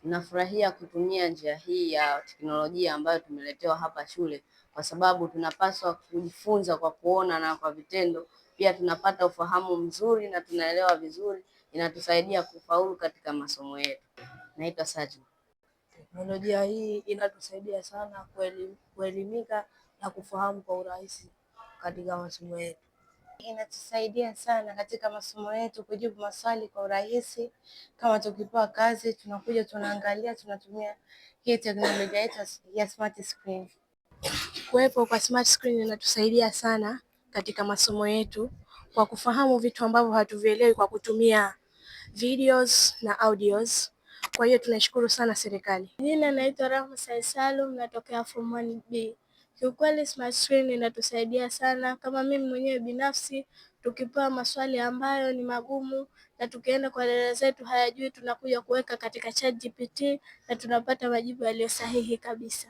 Nafurahia kutumia njia hii ya teknolojia ambayo tumeletewa hapa shule, kwa sababu tunapaswa kujifunza kwa kuona na kwa vitendo. Pia tunapata ufahamu mzuri na tunaelewa vizuri, inatusaidia kufaulu katika masomo yetu. Naitwa Sajma. Teknolojia hii inatusaidia sana kuelimika na kufahamu kwa urahisi katika masomo yetu. Inatusaidia sana katika masomo yetu kujibu maswali kwa urahisi. Kama tukipewa kazi, tunakuja tunaangalia, tunatumia hii teknolojia yetu ya smart screen. Kuwepo kwa smart screen inatusaidia sana katika masomo yetu kwa kufahamu vitu ambavyo hatuvielewi kwa kutumia videos na audios. Kwa hiyo tunashukuru sana serikali. Jina naitwa Rahma Said Salum, natokea form 1B. Kiukweli smart screen inatusaidia sana. Kama mimi mwenyewe binafsi, tukipewa maswali ambayo ni magumu na tukienda kwa dada zetu hayajui, tunakuja kuweka katika ChatGPT na tunapata majibu yaliyo sahihi kabisa.